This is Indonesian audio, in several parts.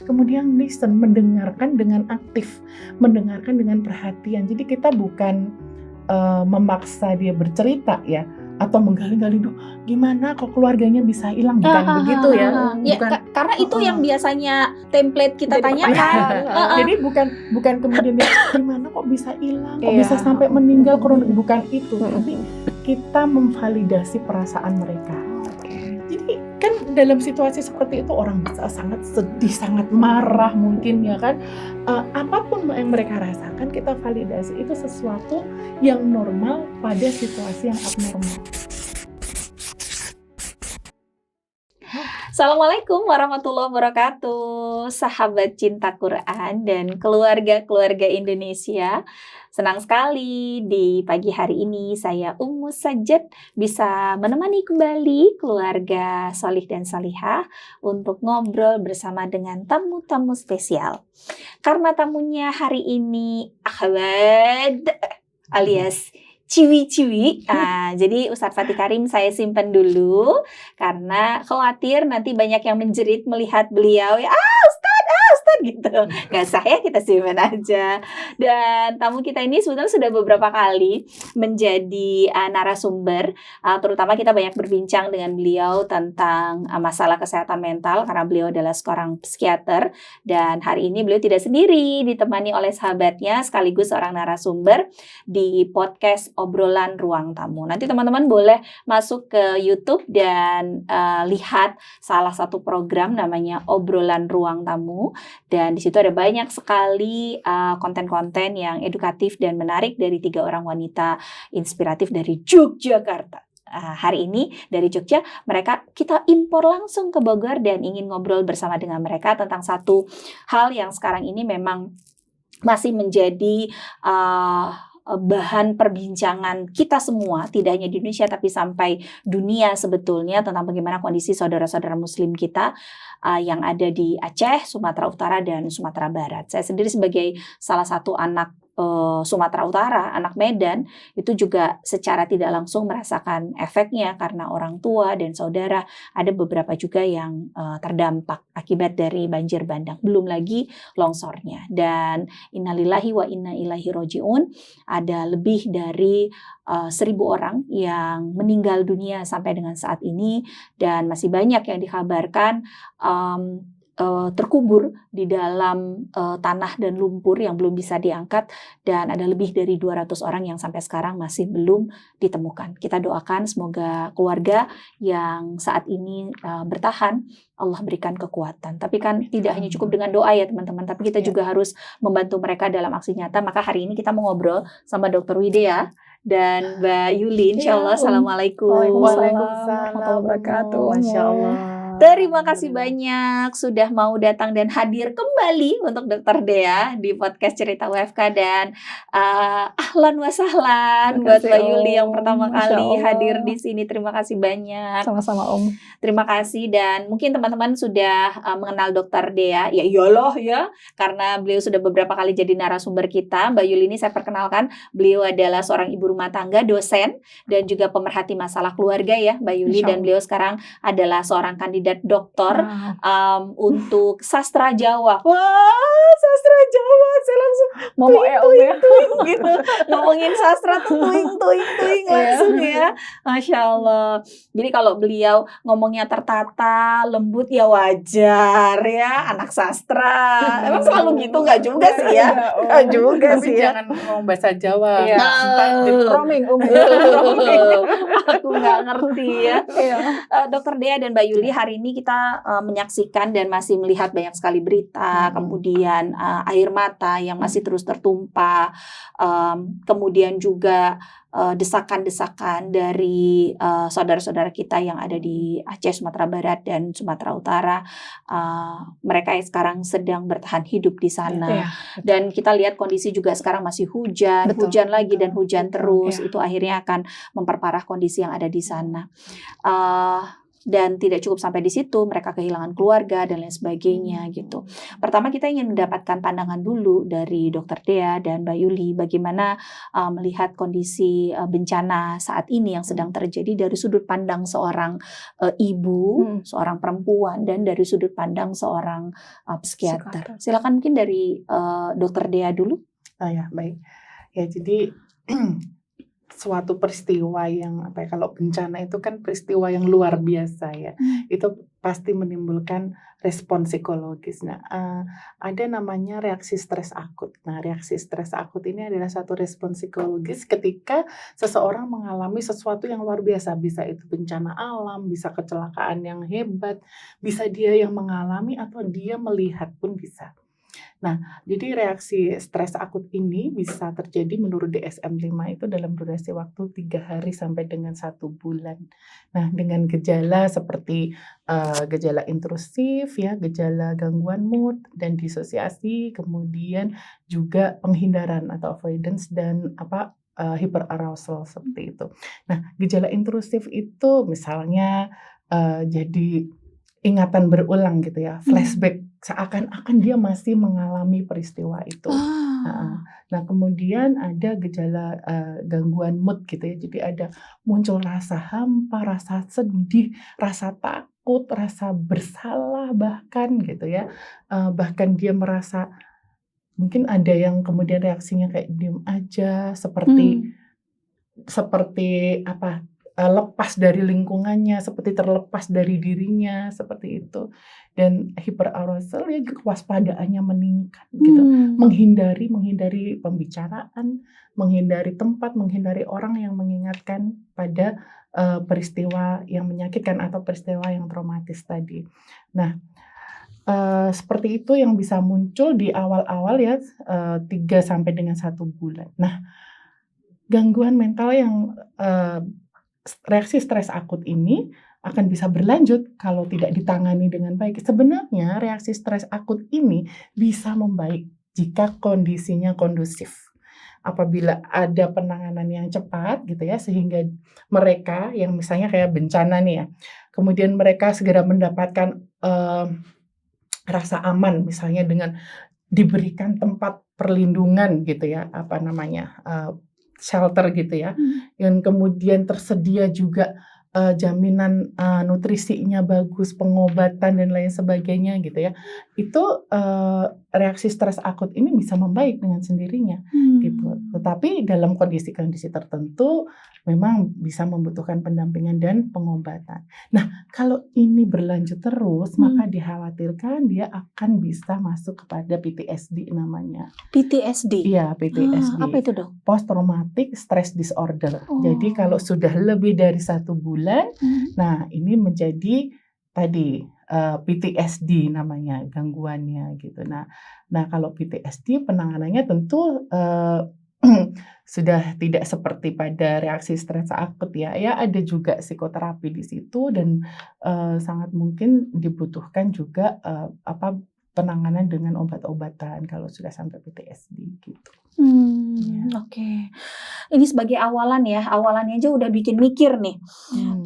kemudian listen, mendengarkan dengan aktif, mendengarkan dengan perhatian. Jadi kita bukan memaksa dia bercerita ya, atau menggali-gali dulu gimana kok keluarganya bisa hilang, bukan begitu ya. Ya, karena itu yang biasanya template kita tanyakan. Jadi bukan kemudian dia, gimana kok bisa hilang, kok bisa sampai meninggal, bukan itu. Tapi kita memvalidasi perasaan mereka. Jadi kan dalam situasi seperti itu orang bisa sangat sedih, sangat marah mungkin ya kan. Apapun yang mereka rasakan kita validasi, itu sesuatu yang normal pada situasi yang abnormal. Assalamualaikum warahmatullahi wabarakatuh, sahabat cinta Quran dan keluarga-keluarga Indonesia. Senang sekali di pagi hari ini saya Ummu Sajjad bisa menemani kembali keluarga Solih dan Solihah untuk ngobrol bersama dengan tamu-tamu spesial. Karena tamunya hari ini Ahwad alias Ciwi-ciwi. Jadi Ustadz Fatih Karim saya simpan dulu karena khawatir nanti banyak yang menjerit melihat beliau ya, Ustadz gitu. Gak sah ya, kita simpan aja. Dan tamu kita ini sebetulnya sudah beberapa kali menjadi narasumber, terutama kita banyak berbincang dengan beliau tentang masalah kesehatan mental karena beliau adalah seorang psikiater, dan hari ini beliau tidak sendiri, ditemani oleh sahabatnya sekaligus seorang narasumber di podcast Obrolan Ruang Tamu. Nanti teman-teman boleh masuk ke YouTube dan lihat salah satu program namanya Obrolan Ruang Tamu, dan di situ ada banyak sekali konten-konten yang edukatif dan menarik dari 3 orang wanita inspiratif dari Yogyakarta. Hari ini dari Jogja, kita impor langsung ke Bogor dan ingin ngobrol bersama dengan mereka tentang satu hal yang sekarang ini memang masih menjadi bahan perbincangan kita semua, tidak hanya di Indonesia tapi sampai dunia sebetulnya, tentang bagaimana kondisi saudara-saudara muslim kita yang ada di Aceh, Sumatera Utara, dan Sumatera Barat. Saya sendiri sebagai salah satu anak Sumatera Utara, anak Medan, itu juga secara tidak langsung merasakan efeknya karena orang tua dan saudara ada beberapa juga yang terdampak akibat dari banjir bandang, belum lagi longsornya. Dan innalillahi wa inna ilaihi roji'un, ada lebih dari 1.000 orang yang meninggal dunia sampai dengan saat ini, dan masih banyak yang dikabarkan terkubur di dalam tanah dan lumpur yang belum bisa diangkat, dan ada lebih dari 200 orang yang sampai sekarang masih belum ditemukan. Kita doakan semoga keluarga yang saat ini bertahan, Allah berikan kekuatan. Tapi kan tidak hanya cukup dengan doa ya teman-teman, tapi kita juga harus membantu mereka dalam aksi nyata. Maka hari ini kita mau ngobrol sama Dr. Widya dan Mbak Yuli. Insyaallah. Assalamualaikum. Waalaikumsalam warahmatullahi wabarakatuh. Masya Allah. Terima kasih banyak sudah mau datang dan hadir kembali untuk Dr. Dea di podcast Cerita WFK, dan ahlan wa sahlan buat Mbak Yuli yang pertama kali hadir di sini. Terima kasih banyak. Sama-sama Om. Terima kasih, dan mungkin teman-teman sudah mengenal Dr. Dea. Ya iyalah ya, karena beliau sudah beberapa kali jadi narasumber kita. Mbak Yuli ini saya perkenalkan, beliau adalah seorang ibu rumah tangga, dosen, dan juga pemerhati masalah keluarga ya Mbak Yuli, dan beliau sekarang adalah seorang kandidat doktor untuk sastra Jawa. Wah, sastra Jawa, saya langsung tuing gitu. Ngomongin sastra tuh tuing langsung ya. Masya Allah. Jadi kalau beliau ngomongnya tertata, lembut ya wajar ya, anak sastra. Emang selalu gitu? Nggak juga sih ya. Nggak juga sih ya. Jangan ngomong bahasa Jawa. Ya. Roaming Aku nggak ngerti ya. Dr. Dea dan Mbak Yuli, hari ini kita menyaksikan dan masih melihat banyak sekali berita, kemudian air mata yang masih terus tertumpah, kemudian juga desakan-desakan dari saudara-saudara kita yang ada di Aceh, Sumatera Barat, dan Sumatera Utara. Mereka yang sekarang sedang bertahan hidup di sana. Dan kita lihat kondisi juga sekarang masih hujan lagi dan hujan terus. Itu akhirnya akan memperparah kondisi yang ada di sana. Dan tidak cukup sampai di situ, mereka kehilangan keluarga dan lain sebagainya gitu. Pertama kita ingin mendapatkan pandangan dulu dari Dr. Dea dan Mbak Yuli bagaimana melihat kondisi bencana saat ini yang sedang terjadi dari sudut pandang seorang ibu, seorang perempuan, dan dari sudut pandang seorang psikiater. Silakan mungkin dari Dr. Dea dulu. Ya, baik. Ya, jadi suatu peristiwa yang kalau bencana itu kan peristiwa yang luar biasa ya, itu pasti menimbulkan respon psikologis. Nah, ada namanya reaksi stres akut. Nah, reaksi stres akut ini adalah satu respon psikologis ketika seseorang mengalami sesuatu yang luar biasa, bisa itu bencana alam, bisa kecelakaan yang hebat, bisa dia yang mengalami atau dia melihat pun bisa. Nah, jadi reaksi stres akut ini bisa terjadi menurut DSM-5 itu dalam durasi waktu 3 hari sampai dengan 1 bulan. Nah, dengan gejala seperti gejala intrusif, ya, gejala gangguan mood dan disosiasi, kemudian juga penghindaran atau avoidance dan hyperarousal seperti itu. Nah, gejala intrusif itu misalnya jadi ingatan berulang gitu ya, flashback, seakan-akan dia masih mengalami peristiwa itu. Nah, kemudian ada gejala gangguan mood gitu ya, jadi ada muncul rasa hampa, rasa sedih, rasa takut, rasa bersalah bahkan gitu ya, bahkan dia merasa, mungkin ada yang kemudian reaksinya kayak diem aja, seperti lepas dari lingkungannya, seperti terlepas dari dirinya, seperti itu. Dan hyperarousal ya, kewaspadaannya meningkat gitu. Menghindari pembicaraan, menghindari tempat, menghindari orang yang mengingatkan pada peristiwa yang menyakitkan atau peristiwa yang traumatis tadi. Nah, seperti itu yang bisa muncul di awal-awal ya, 3 sampai dengan 1 bulan. Nah, gangguan mental yang reaksi stres akut ini akan bisa berlanjut kalau tidak ditangani dengan baik. Sebenarnya reaksi stres akut ini bisa membaik jika kondisinya kondusif. Apabila ada penanganan yang cepat gitu ya, sehingga mereka yang misalnya kayak bencana nih ya, kemudian mereka segera mendapatkan rasa aman misalnya dengan diberikan tempat perlindungan gitu ya, shelter gitu ya, yang kemudian tersedia juga jaminan nutrisinya bagus, pengobatan dan lain sebagainya gitu ya. Itu reaksi stres akut ini bisa membaik dengan sendirinya gitu. Tetapi dalam kondisi-kondisi tertentu memang bisa membutuhkan pendampingan dan pengobatan. Nah, kalau ini berlanjut terus, maka dikhawatirkan dia akan bisa masuk kepada PTSD namanya. PTSD? Iya, PTSD. Apa itu, Dok? Post Traumatic Stress Disorder. Jadi kalau sudah lebih dari 1 bulan, nah ini menjadi tadi PTSD namanya, gangguannya gitu. Nah kalau PTSD penanganannya tentu sudah tidak seperti pada reaksi stres akut ya. Ya, ada juga psikoterapi di situ dan sangat mungkin dibutuhkan juga penanganan dengan obat-obatan kalau sudah sampai PTSD gitu. Oke. Ini sebagai awalan ya, awalannya aja udah bikin mikir nih.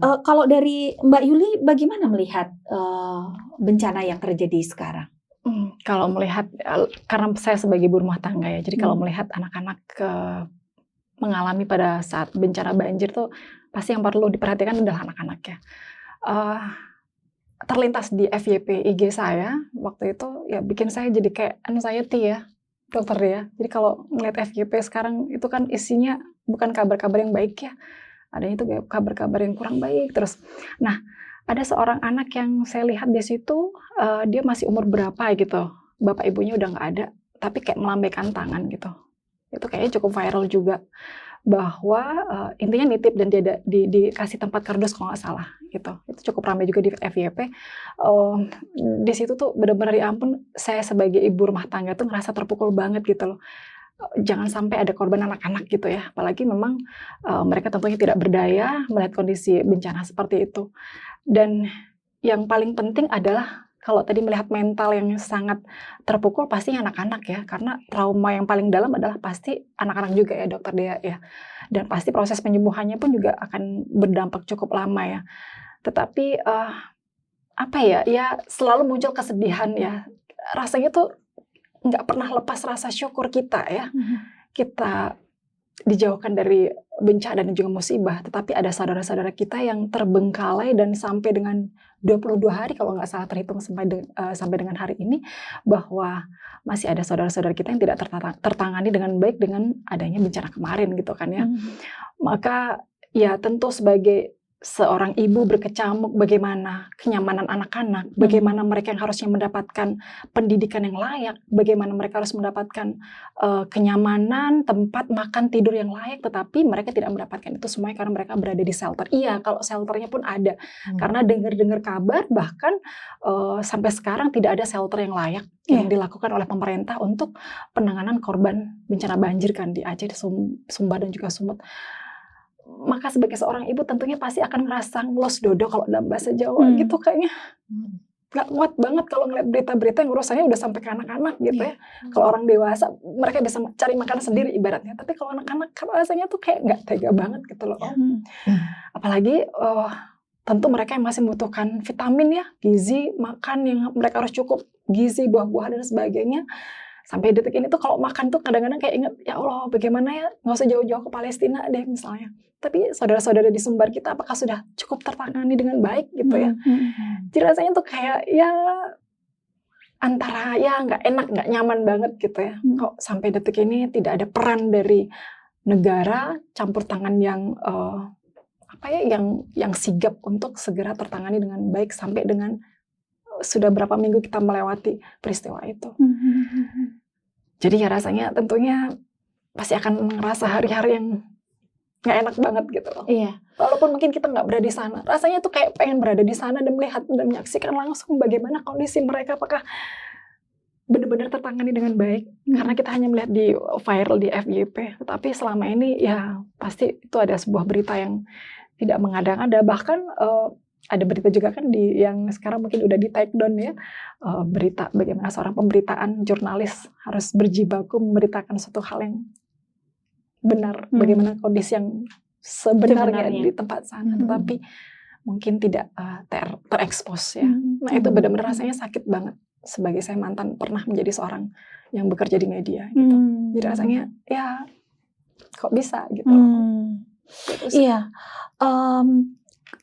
Kalau dari Mbak Yuli bagaimana melihat bencana yang terjadi sekarang? Kalau melihat, karena saya sebagai ibu rumah tangga ya, jadi kalau melihat anak-anak mengalami pada saat bencana banjir tuh pasti yang perlu diperhatikan adalah anak-anak ya. Terlintas di FYP IG saya waktu itu ya bikin saya jadi kayak anxiety ya, Dokter ya. Jadi kalau melihat FYP sekarang itu kan isinya bukan kabar-kabar yang baik ya, adanya itu kabar-kabar yang kurang baik terus. Nah, ada seorang anak yang saya lihat di situ, dia masih umur berapa gitu, bapak ibunya udah nggak ada, tapi kayak melambaikan tangan gitu. Itu kayaknya cukup viral juga, bahwa intinya nitip dan dia dikasih tempat kardus kalau nggak salah gitu. Itu cukup ramai juga di FYP. Di situ tuh benar-benar ya ampun, saya sebagai ibu rumah tangga tuh ngerasa terpukul banget gitu loh. Jangan sampai ada korban anak-anak gitu ya, apalagi memang mereka tentunya tidak berdaya melihat kondisi bencana seperti itu. Dan yang paling penting adalah kalau tadi melihat mental yang sangat terpukul pasti anak-anak ya, karena trauma yang paling dalam adalah pasti anak-anak juga ya Dokter Dea ya. Dan pasti proses penyembuhannya pun juga akan berdampak cukup lama ya. Tetapi apa ya selalu muncul kesedihan ya. Rasanya tuh nggak pernah lepas rasa syukur kita ya. Kita dijauhkan dari bencana dan juga musibah, tetapi ada saudara-saudara kita yang terbengkalai dan sampai dengan 22 hari kalau nggak salah terhitung sampai dengan hari ini, bahwa masih ada saudara-saudara kita yang tidak tertangani dengan baik dengan adanya bencana kemarin gitu kan ya. Maka ya tentu sebagai seorang ibu berkecamuk, bagaimana kenyamanan anak-anak, bagaimana mereka yang harusnya mendapatkan pendidikan yang layak, bagaimana mereka harus mendapatkan kenyamanan, tempat makan, tidur yang layak, tetapi mereka tidak mendapatkan itu semuanya karena mereka berada di shelter. Iya, kalau shelternya pun ada, karena dengar-dengar kabar bahkan sampai sekarang tidak ada shelter yang layak yang dilakukan oleh pemerintah untuk penanganan korban bencana banjir kan di Aceh, di Sumbar dan juga Sumut. Maka sebagai seorang ibu tentunya pasti akan ngerasa ngelos dodo kalau dalam bahasa Jawa gitu kayaknya. Gak kuat banget kalau ngeliat berita-berita yang urusannya udah sampai ke anak-anak gitu ya. Kalau orang dewasa mereka bisa cari makan sendiri ibaratnya, tapi kalau anak-anak kan rasanya tuh kayak gak tega banget gitu loh. Apalagi tentu mereka yang masih membutuhkan vitamin ya, gizi, makan yang mereka harus cukup gizi, buah-buahan dan sebagainya. Sampai detik ini tuh kalau makan tuh kadang-kadang kayak inget, ya Allah bagaimana ya, nggak usah jauh-jauh ke Palestina deh misalnya. Tapi saudara-saudara di Sumbar kita apakah sudah cukup tertangani dengan baik gitu ya. Jadi rasanya tuh kayak ya antara ya nggak enak, nggak nyaman banget gitu ya. Kok sampai detik ini tidak ada peran dari negara campur tangan yang yang sigap untuk segera tertangani dengan baik sampai dengan sudah berapa minggu kita melewati peristiwa itu. Jadi ya rasanya tentunya pasti akan ngerasa hari-hari yang nggak enak banget gitu loh. Iya. Walaupun mungkin kita nggak berada di sana, rasanya tuh kayak pengen berada di sana dan melihat dan menyaksikan langsung bagaimana kondisi mereka, apakah benar-benar tertangani dengan baik. Karena kita hanya melihat di viral di FYP, tetapi selama ini ya pasti itu ada sebuah berita yang tidak mengada-ngada. Bahkan ada berita juga kan yang sekarang mungkin udah di take down ya, berita bagaimana seorang pemberitaan jurnalis harus berjibaku memberitakan suatu hal yang benar, bagaimana kondisi yang sebenarnya di tempat sana, tetapi mungkin tidak terekspos ya. Nah itu benar-benar rasanya sakit banget. Sebagai saya mantan pernah menjadi seorang yang bekerja di media gitu. Jadi rasanya ya kok bisa gitu. Gitu iya.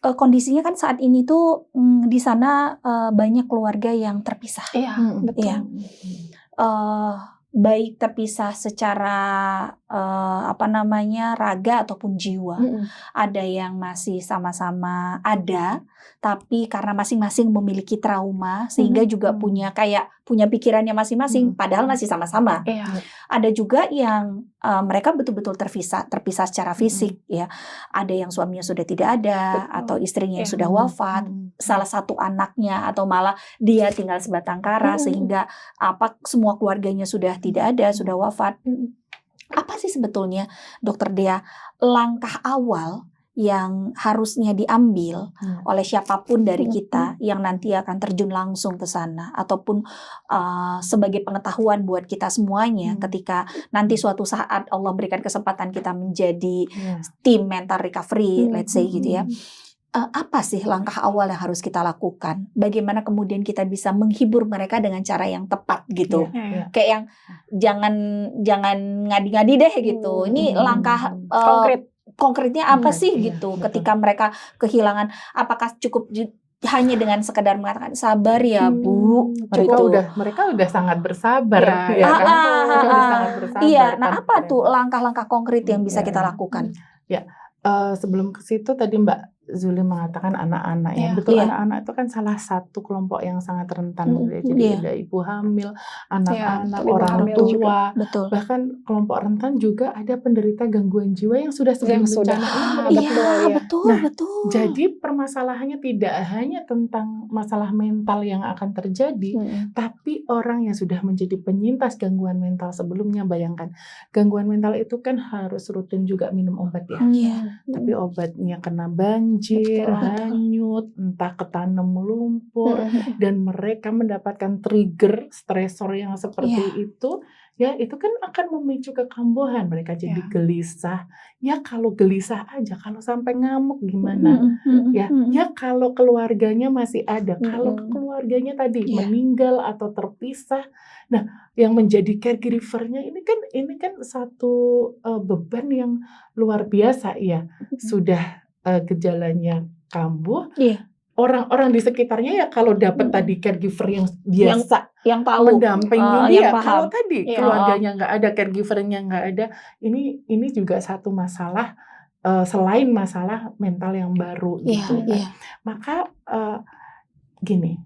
Kondisinya kan saat ini tuh di sana banyak keluarga yang terpisah. Iya, betul. Iya. Baik terpisah secara raga ataupun jiwa. Ada yang masih sama-sama ada, tapi karena masing-masing memiliki trauma sehingga juga punya pikirannya masing-masing, padahal masih sama-sama. Iya. Ada juga yang mereka betul-betul terpisah secara fisik ya. Ada yang suaminya sudah tidak ada, atau istrinya yang sudah wafat, salah satu anaknya atau malah dia tinggal sebatang kara sehingga semua keluarganya sudah tidak ada, sudah wafat. Apa sih sebetulnya Dokter Dea langkah awal yang harusnya diambil oleh siapapun dari kita yang nanti akan terjun langsung ke sana, ataupun sebagai pengetahuan buat kita semuanya ketika nanti suatu saat Allah berikan kesempatan kita menjadi tim mental recovery, let's say gitu ya. Apa sih langkah awal yang harus kita lakukan? Bagaimana kemudian kita bisa menghibur mereka dengan cara yang tepat gitu? Kayak yang jangan ngadi-ngadi deh gitu. Ini langkah konkretnya apa sih gitu? Ketika mereka kehilangan, apakah cukup hanya dengan sekedar mengatakan sabar ya Bu? Mereka udah sangat bersabar, sangat bersabar. Iya. Nah, apa tuh langkah-langkah konkret yang bisa kita lakukan? Ya. Sebelum ke situ tadi Mbak Zuli mengatakan anak-anak ya, betul, anak-anak itu kan salah satu kelompok yang sangat rentan. Jadi ada ibu hamil, anak-anak, orang tua, bahkan kelompok rentan juga ada penderita gangguan jiwa yang sudah sebelum bencana ini. Betul. Jadi permasalahannya tidak hanya tentang masalah mental yang akan terjadi, tapi orang yang sudah menjadi penyintas gangguan mental sebelumnya. Bayangkan, gangguan mental itu kan harus rutin juga minum obat ya. Tapi obatnya kena banjir, banjir, Betul. hanyut, entah ketanam lumpur, dan mereka mendapatkan trigger stresor yang seperti itu, ya itu kan akan memicu kekambuhan. Mereka jadi Ya. gelisah. Ya kalau gelisah aja, kalau sampai ngamuk gimana? Ya kalau keluarganya masih ada, kalau keluarganya tadi Iya. meninggal atau terpisah, nah yang menjadi caregivernya ini kan satu beban yang luar biasa ya. Sudah gejalanya kambuh, Iya. orang-orang di sekitarnya ya kalau dapat tadi caregiver yang biasa Yang tahu, mendampingi yang dia, paham. kalau tadi Iya. keluarganya nggak ada, caregivernya nggak ada, ini juga satu masalah selain masalah mental yang baru gitu kan. Maka gini,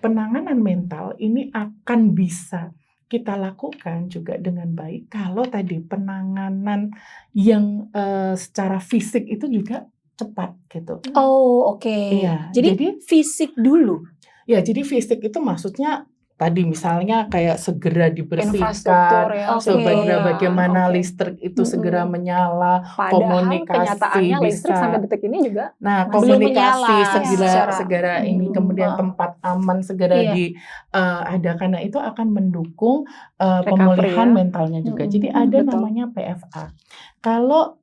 penanganan mental ini akan bisa kita lakukan juga dengan baik kalau tadi penanganan yang secara fisik itu juga cepat gitu. Oh, oke. Iya, Jadi fisik dulu. Ya, jadi fisik itu maksudnya tadi misalnya kayak segera Infrastruktur dibersihkan, ya, segera segera. bagaimana Oke. listrik itu segera menyala, Padahal komunikasi kenyataannya listrik bisa. sampai detik ini juga Nah, belum komunikasi menyala segera ini, kemudian tempat aman segera Iya. diadakan. Nah, itu akan mendukung recovery pemulihan ya. mentalnya juga. Jadi ada Betul. namanya PFA. Kalau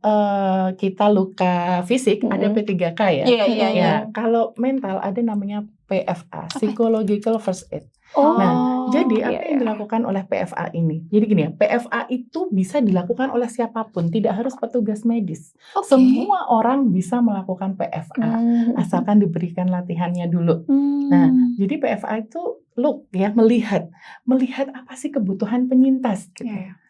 kita luka fisik ada P3K ya. Iya. Ya, kalau mental ada namanya PFA, Psychological First Aid. Oh. Nah, jadi apa iya, yang dilakukan oleh PFA ini? Jadi gini ya, PFA itu bisa dilakukan oleh siapapun, tidak harus petugas medis. Oke. Semua orang bisa melakukan PFA, asalkan diberikan latihannya dulu. Nah, jadi PFA itu look ya, melihat apa sih kebutuhan penyintas gitu. Iya.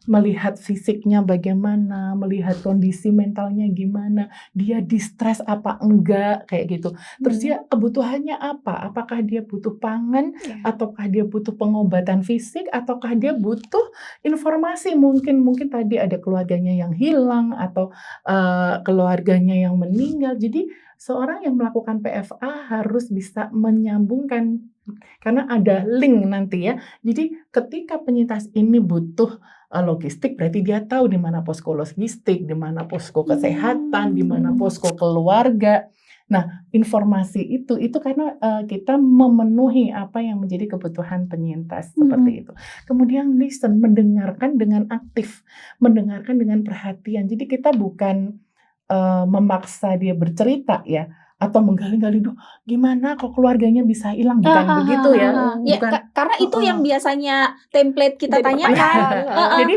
Melihat fisiknya bagaimana, melihat kondisi mentalnya gimana, dia distres apa enggak, kayak gitu. Terus dia kebutuhannya apa? Apakah dia butuh pangan, ataukah dia butuh pengobatan fisik, ataukah dia butuh informasi? Mungkin tadi ada keluarganya yang hilang atau keluarganya yang meninggal. Jadi seorang yang melakukan PFA harus bisa menyambungkan, karena ada link nanti ya. Jadi ketika penyintas ini butuh logistik, berarti dia tahu di mana posko logistik, di mana posko kesehatan, di mana posko keluarga. Nah, informasi itu karena kita memenuhi apa yang menjadi kebutuhan penyintas seperti itu. Kemudian listen, mendengarkan dengan aktif, mendengarkan dengan perhatian. Jadi kita bukan memaksa dia bercerita ya, atau menggali-gali, duh gimana kok keluarganya bisa hilang, bukan begitu ya. Ya, karena itu yang biasanya template kita Jadi tanyakan. Jadi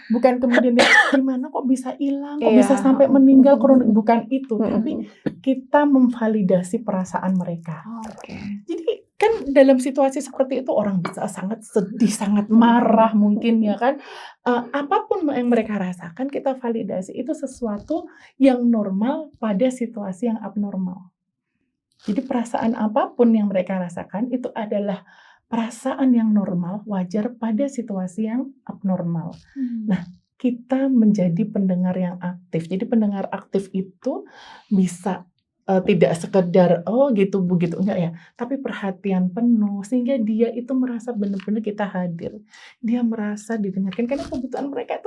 bukan kemudian dia, gimana kok bisa hilang, kok Iya. bisa sampai meninggal, bukan itu, tapi kita memvalidasi perasaan mereka. Jadi kan dalam situasi seperti itu orang bisa sangat sedih, sangat marah mungkin ya kan. Apapun yang mereka rasakan kita validasi, itu sesuatu yang normal pada situasi yang abnormal. Jadi perasaan apapun yang mereka rasakan itu adalah perasaan yang normal, wajar pada situasi yang abnormal. Nah, kita menjadi pendengar yang aktif. Jadi pendengar aktif itu bisa tidak sekedar gitu begitu, enggak ya, tapi perhatian penuh sehingga dia itu merasa benar-benar kita hadir. Dia merasa didengarkan karena kebutuhan mereka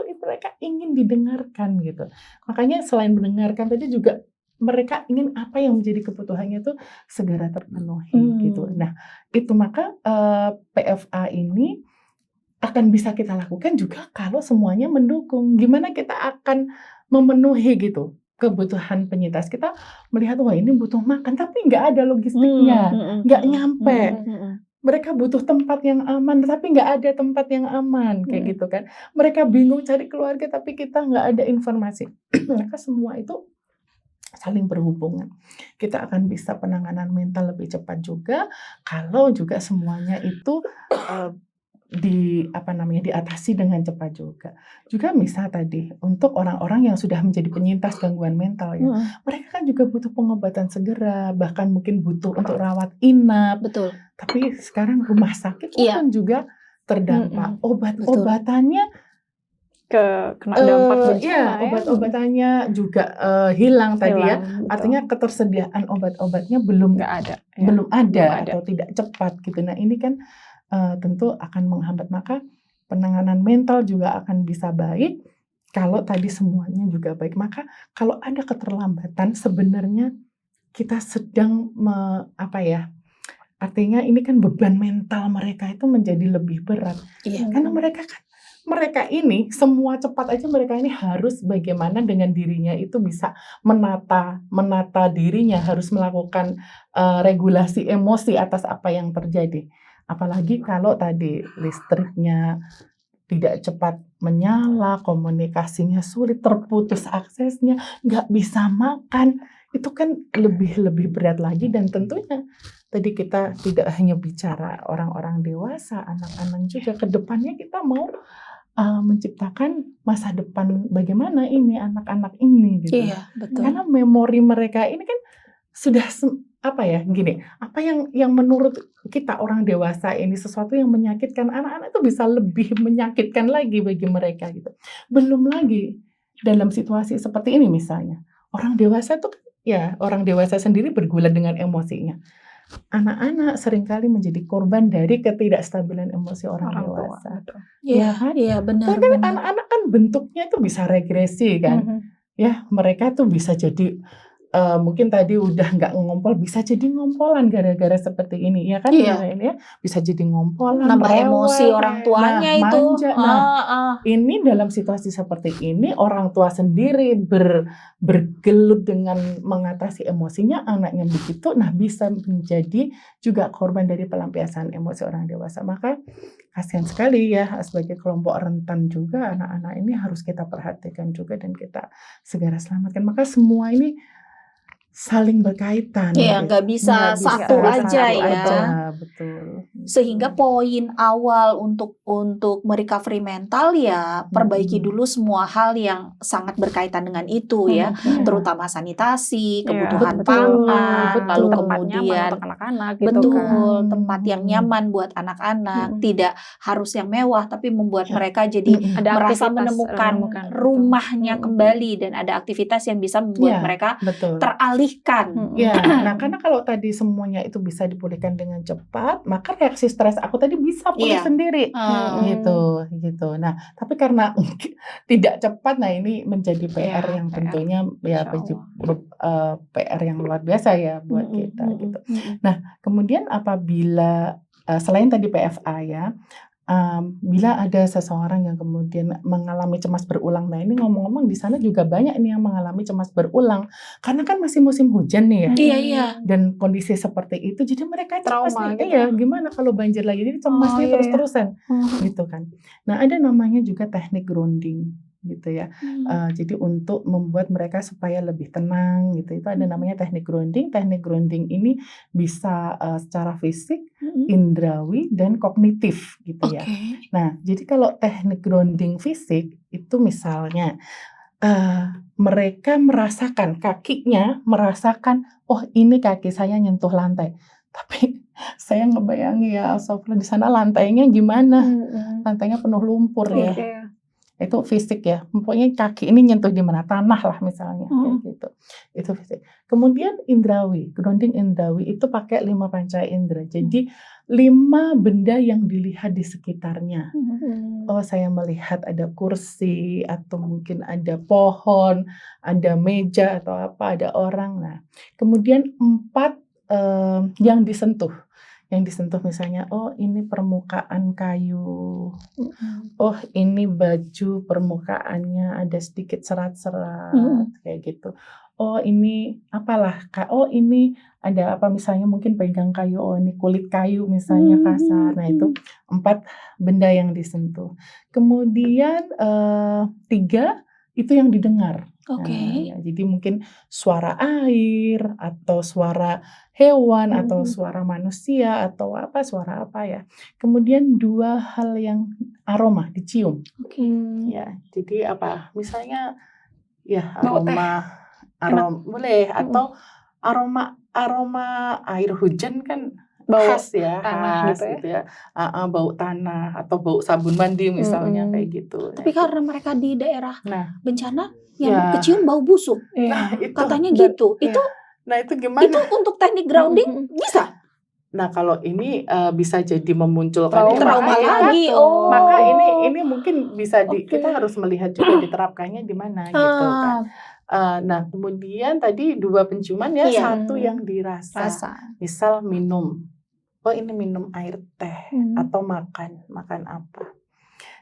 ingin didengarkan gitu. Makanya selain mendengarkan tadi juga mereka ingin apa yang menjadi kebutuhannya itu segera terpenuhi gitu. Nah, itu maka PFA ini akan bisa kita lakukan juga kalau semuanya mendukung. Gimana kita akan memenuhi gitu kebutuhan penyintas? Kita melihat wah ini butuh makan tapi nggak ada logistiknya, nggak nyampe. Mereka butuh tempat yang aman tapi nggak ada tempat yang aman, kayak gitu kan. Mereka bingung cari keluarga tapi kita nggak ada informasi. Maka semua itu saling berhubungan. Kita akan bisa penanganan mental lebih cepat juga kalau juga semuanya itu diatasi dengan cepat juga. Juga misal tadi untuk orang-orang yang sudah menjadi penyintas gangguan mental ya, mereka kan juga butuh pengobatan segera, bahkan mungkin butuh untuk rawat inap. Betul. Tapi sekarang rumah sakit pun juga terdampak. Obat-obatannya kena dampak bencana obat-obatannya juga hilang tadi ya. Betul. Artinya ketersediaan obat-obatnya belum ada atau tidak cepat gitu. Nah, ini kan tentu akan menghambat, maka penanganan mental juga akan bisa baik kalau tadi semuanya juga baik, maka kalau ada keterlambatan sebenarnya kita sedang artinya ini kan beban mental mereka itu menjadi lebih berat. Iya. Karena mereka ini semua cepat aja, mereka ini harus bagaimana dengan dirinya itu bisa menata dirinya, harus melakukan regulasi emosi atas apa yang terjadi. Apalagi kalau tadi listriknya tidak cepat menyala, komunikasinya sulit, terputus aksesnya, nggak bisa makan, itu kan lebih berat lagi. Dan tentunya tadi kita tidak hanya bicara orang-orang dewasa, anak-anak juga, ke depannya kita mau menciptakan masa depan bagaimana ini anak-anak ini gitu. Iya, betul. Karena memori mereka ini kan sudah apa yang menurut kita orang dewasa ini sesuatu yang menyakitkan, anak-anak itu bisa lebih menyakitkan lagi bagi mereka gitu. Belum lagi dalam situasi seperti ini misalnya, orang dewasa itu orang dewasa sendiri bergulat dengan emosinya. Anak-anak seringkali menjadi korban dari ketidakstabilan emosi orang dewasa. Iya, kan? Iya, benar. Kan anak-anak kan bentuknya itu bisa regresi kan. Ya, mereka tuh bisa jadi mungkin tadi udah nggak ngompol, bisa jadi ngompolan gara-gara seperti ini, ya kan? Iya. Ini ya bisa jadi ngompolan, Nambah rewel, emosi orang tuanya itu. manja. Ini dalam situasi seperti ini orang tua sendiri bergelut dengan mengatasi emosinya, anaknya begitu, nah bisa menjadi juga korban dari pelampiasan emosi orang dewasa. Maka kasihan sekali ya, sebagai kelompok rentan juga anak-anak ini harus kita perhatikan juga dan kita segera selamatkan. Maka semua ini saling berkaitan. Iya, nggak bisa satu aja ya. Betul. Sehingga poin awal untuk merecovery mental ya perbaiki dulu semua hal yang sangat berkaitan dengan itu ya, terutama sanitasi, kebutuhan pangan, lalu kemudian anak-anak gitu betul, tempat yang nyaman buat anak-anak, tidak harus yang mewah tapi membuat mereka jadi merasa menemukan rumahnya kembali dan ada aktivitas yang bisa membuat mereka teralihkan. Ya, nah karena kalau tadi semuanya itu bisa dipulihkan dengan cepat, maka reaksi stres aku tadi bisa pulih sendiri, gitu. Nah, tapi karena tidak cepat, nah ini menjadi PR yang tentunya PR yang luar biasa ya buat kita gitu. Nah, kemudian apabila selain tadi PFA ya, bila ada seseorang yang kemudian mengalami cemas berulang, nah ini ngomong-ngomong di sana juga banyak nih yang mengalami cemas berulang, karena kan masih musim hujan nih ya, dan kondisi seperti itu, jadi mereka cemas nih, gimana kalau banjir lagi, jadi cemasnya terus-terusan, gitu kan. Nah ada namanya juga teknik grounding, gitu ya. Jadi untuk membuat mereka supaya lebih tenang, gitu, itu ada namanya teknik grounding. Teknik grounding ini bisa secara fisik, indrawi dan kognitif gitu ya. Nah, jadi kalau teknik grounding fisik itu misalnya mereka merasakan kakinya, oh ini kaki saya nyentuh lantai. Tapi saya ngebayangin ya, Sofla di sana lantainya gimana? Lantainya penuh lumpur ya. Itu fisik ya, pokoknya kaki ini nyentuh di mana, tanah lah misalnya, kayak gitu. Itu fisik. Kemudian indrawi, grounding indrawi itu pakai 5 panca indera. Jadi 5 benda yang dilihat di sekitarnya. Oh, saya melihat ada kursi, atau mungkin ada pohon, ada meja atau apa, ada orang. Nah, kemudian 4 yang disentuh. Yang disentuh misalnya, oh ini permukaan kayu, oh ini baju permukaannya ada sedikit serat-serat, kayak gitu. Oh ini apalah, oh ini ada apa misalnya mungkin pegang kayu, oh ini kulit kayu misalnya kasar. Nah itu 4 benda yang disentuh. Kemudian 3 itu yang didengar. Nah, jadi mungkin suara air atau suara hewan atau suara manusia atau suara apa ya. Kemudian 2 hal yang aroma, dicium. Ya, jadi apa? Misalnya ya aroma boleh, atau aroma air hujan kan khas ya, tanah gitu ya. Bau tanah atau bau sabun mandi misalnya, kayak gitu. Tapi karena mereka di daerah bencana yang Ya. kecium bau busuk, Nah, itu katanya gitu. Nah itu gimana? Itu untuk teknik grounding bisa? Nah, kalau ini bisa jadi memunculkan Trauma makanya- lagi. Oh. Maka ini mungkin bisa Oke. kita harus melihat juga diterapkannya di mana gitu kan. Nah, kemudian tadi 2 penciuman ya, Iya. 1 yang dirasa. Rasa. Misal minum. Oh, ini minum air teh atau makan apa.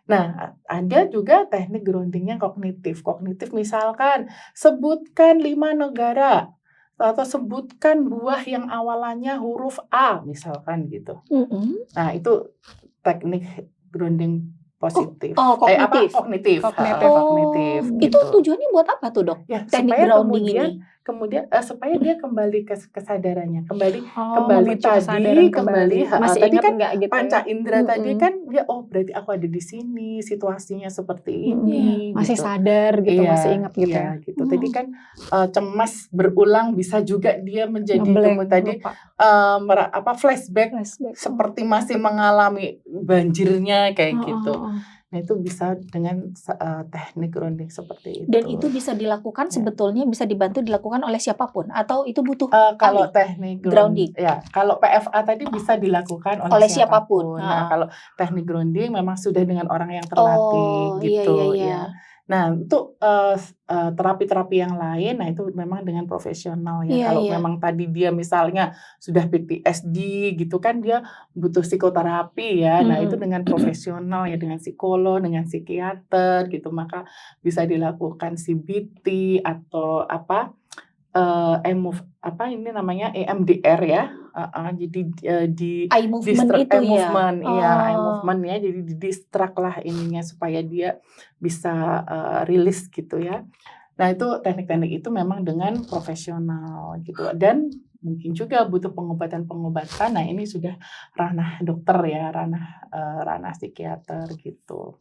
Nah, ada juga teknik grounding yang kognitif. Kognitif misalkan sebutkan 5 negara atau sebutkan buah yang awalannya huruf A misalkan gitu. Nah, itu teknik grounding positif. kognitif. Kognitif. Kognitif. Kognitif Itu gitu. tujuannya buat apa tuh, Dok? Ya, Teknik supaya grounding kemudian supaya dia kembali ke kesadarannya, kembali Memicu kesadaran kembali. Masih tadi ingat kan nggak gitu panca ya? indera tadi kan dia berarti aku ada di sini, situasinya seperti ini Masih gitu. sadar gitu, masih ingat gitu Iya, ya. gitu. Tadi kan cemas berulang bisa juga dia menjadi Ngeblank, tadi lupa. flashback Flashback. seperti masih mengalami banjirnya kayak gitu. Nah, itu bisa dengan teknik grounding seperti itu. Dan itu bisa dilakukan sebetulnya bisa dibantu dilakukan oleh siapapun atau itu butuh kalau ahli? teknik Grounding. ya kalau PFA tadi bisa dilakukan oleh siapapun. Nah, kalau teknik grounding memang sudah dengan orang yang terlatih gitu ya. Nah, untuk terapi-terapi yang lain, nah itu memang dengan profesional ya. Kalau memang tadi dia misalnya sudah PTSD gitu kan, dia butuh psikoterapi ya. Nah, itu dengan profesional ya, dengan psikolog, dengan psikiater gitu. Maka bisa dilakukan CBT atau ini namanya EMDR ya. Jadi di eye movement itu eye movement ya. Jadi di distract lah ininya supaya dia bisa rilis gitu ya. Nah, itu teknik-teknik itu memang dengan profesional gitu. Dan mungkin juga butuh pengobatan. Nah, ini sudah ranah dokter ya, ranah psikiater gitu.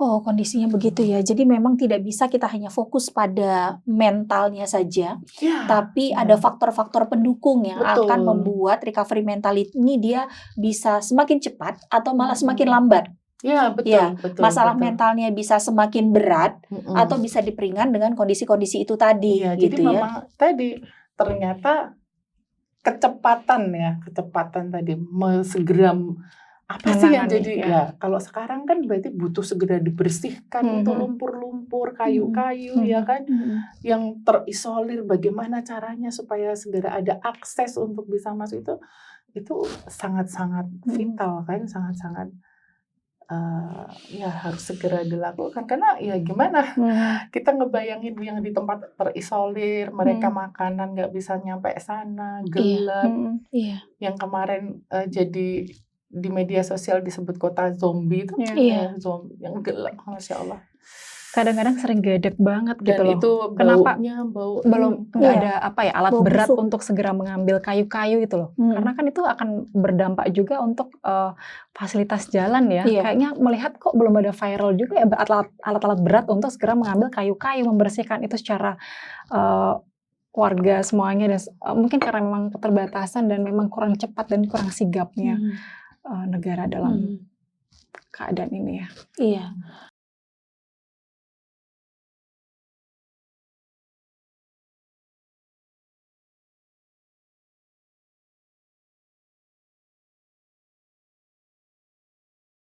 Oh, kondisinya begitu ya. Jadi memang tidak bisa kita hanya fokus pada mentalnya saja, tapi ada faktor-faktor pendukung yang akan membuat recovery mental ini dia bisa semakin cepat atau malah semakin lambat. Ya, betul. Masalah mentalnya bisa semakin berat atau bisa diperingan dengan kondisi-kondisi itu tadi. Iya, gitu jadi memang tadi ternyata kecepatan tadi segera apa sih yang jadi ya kalau sekarang kan berarti butuh segera dibersihkan itu lumpur-lumpur, kayu-kayu ya kan yang terisolir, bagaimana caranya supaya segera ada akses untuk bisa masuk itu sangat-sangat vital kan, sangat-sangat ya harus segera dilakukan karena ya gimana kita ngebayangin yang di tempat terisolir, mereka makanan nggak bisa nyampe sana, gelap, yang kemarin jadi di media sosial disebut kota zombie itu zombie yang gelap, Masya Allah. Kadang-kadang sering gedek banget gitu Dan loh. itu Kenapa belum nggak ada alat bau berat busuk untuk segera mengambil kayu-kayu gitu loh. Karena kan itu akan berdampak juga untuk fasilitas jalan ya. Kayaknya melihat kok belum ada viral juga ya alat-alat berat untuk segera mengambil kayu-kayu, membersihkan itu secara warga semuanya dan mungkin karena memang keterbatasan dan memang kurang cepat dan kurang sigapnya negara dalam keadaan ini ya. Iya.